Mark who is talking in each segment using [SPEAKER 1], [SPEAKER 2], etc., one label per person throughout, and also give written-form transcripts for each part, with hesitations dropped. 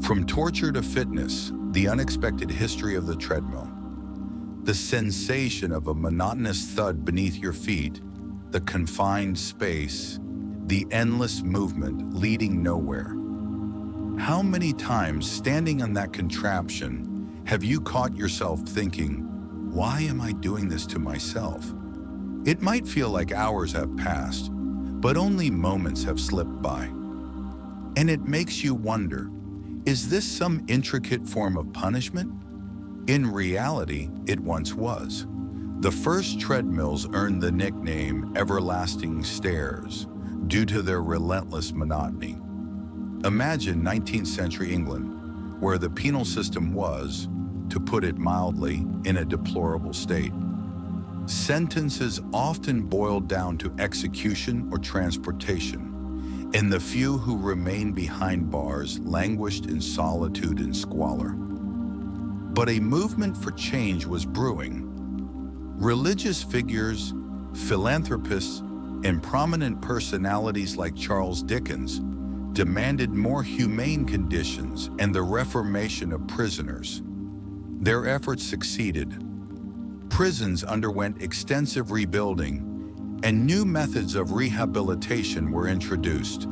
[SPEAKER 1] From torture to fitness, the unexpected history of the treadmill. The sensation of a monotonous thud beneath your feet, the confined space, the endless movement leading nowhere. How many times standing on that contraption have you caught yourself thinking, why am I doing this to myself? It might feel like hours have passed, but only moments have slipped by. And it makes you wonder, is this some intricate form of punishment? In reality, it once was. The first treadmills earned the nickname everlasting stairs due to their relentless monotony. Imagine 19th century England, where the penal system was, to put it mildly, in a deplorable state. Sentences often boiled down to execution or transportation, and the few who remained behind bars languished in solitude and squalor. But a movement for change was brewing. Religious figures, philanthropists, and prominent personalities like Charles Dickens demanded more humane conditions and the reformation of prisoners. Their efforts succeeded. Prisons underwent extensive rebuilding, and new methods of rehabilitation were introduced,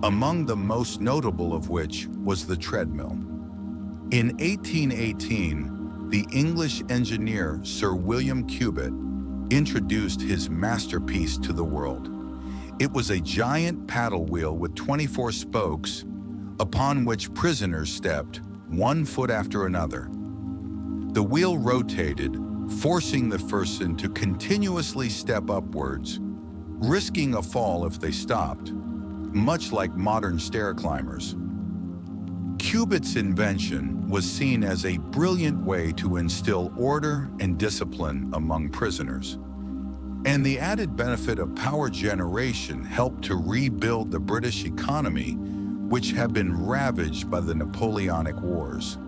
[SPEAKER 1] among the most notable of which was the treadmill. In 1818, the English engineer Sir William Cubitt introduced his masterpiece to the world. It was a giant paddle wheel with 24 spokes, upon which prisoners stepped, one foot after another. The wheel rotated, forcing the person to continuously step upwards, risking a fall if they stopped, much like modern stair climbers. Cubitt's invention was seen as a brilliant way to instill order and discipline among prisoners. And the added benefit of power generation helped to rebuild the British economy, which had been ravaged by the Napoleonic Wars.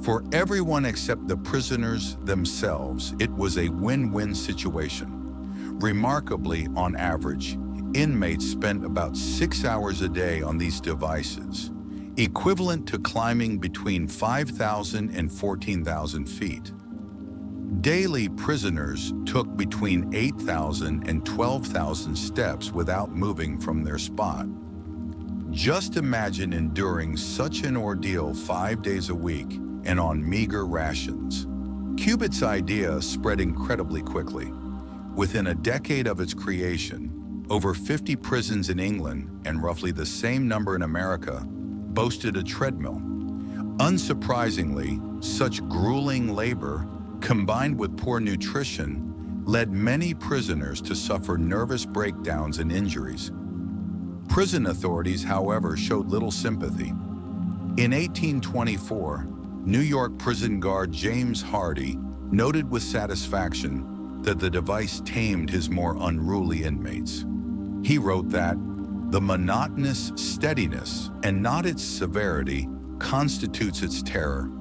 [SPEAKER 1] For everyone except the prisoners themselves, it was a win-win situation. Remarkably, on average, inmates spent about 6 hours a day on these devices, equivalent to climbing between 5,000 and 14,000 feet. Daily, prisoners took between 8,000 and 12,000 steps without moving from their spot. Just imagine enduring such an ordeal 5 days a week and on meager rations. Cubitt's idea spread incredibly quickly. Within a decade of its creation, over 50 prisons in England, and roughly the same number in America, boasted a treadmill. Unsurprisingly, such grueling labor, combined with poor nutrition, led many prisoners to suffer nervous breakdowns and injuries. Prison authorities, however, showed little sympathy. In 1824, New York prison guard James Hardy noted with satisfaction that the device tamed his more unruly inmates. He wrote that, "The monotonous steadiness, and not its severity, constitutes its terror,"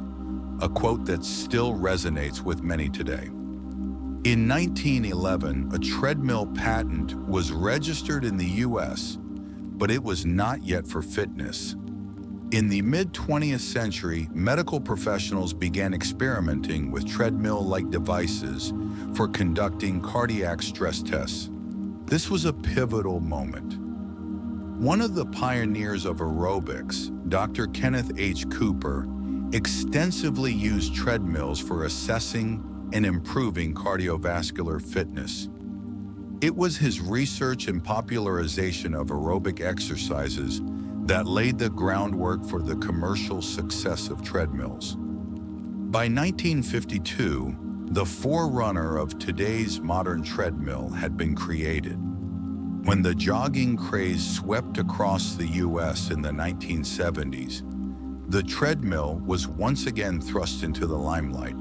[SPEAKER 1] a quote that still resonates with many today. In 1911, a treadmill patent was registered in the US, but it was not yet for fitness. In the mid-20th century, medical professionals began experimenting with treadmill-like devices for conducting cardiac stress tests. This was a pivotal moment. One of the pioneers of aerobics, Dr. Kenneth H. Cooper, extensively used treadmills for assessing and improving cardiovascular fitness. It was his research and popularization of aerobic exercises that laid the groundwork for the commercial success of treadmills. By 1952, the forerunner of today's modern treadmill had been created. When the jogging craze swept across the US in the 1970s, the treadmill was once again thrust into the limelight.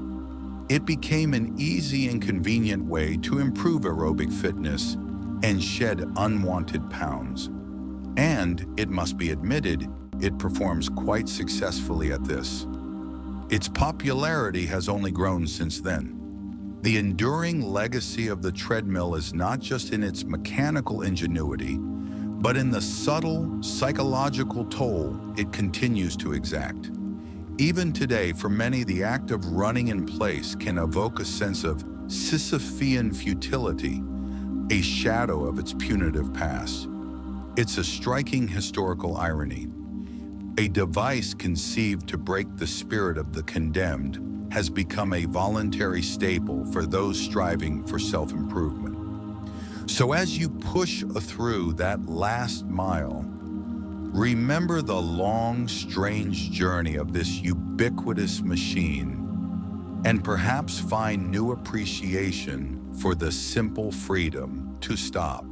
[SPEAKER 1] It became an easy and convenient way to improve aerobic fitness and shed unwanted pounds. And, it must be admitted, it performs quite successfully at this. Its popularity has only grown since then. The enduring legacy of the treadmill is not just in its mechanical ingenuity, but in the subtle psychological toll it continues to exact. Even today, for many, the act of running in place can evoke a sense of Sisyphean futility, a shadow of its punitive past. It's a striking historical irony. A device conceived to break the spirit of the condemned has become a voluntary staple for those striving for self-improvement. So as you push through that last mile, remember the long, strange journey of this ubiquitous machine, and perhaps find new appreciation for the simple freedom to stop.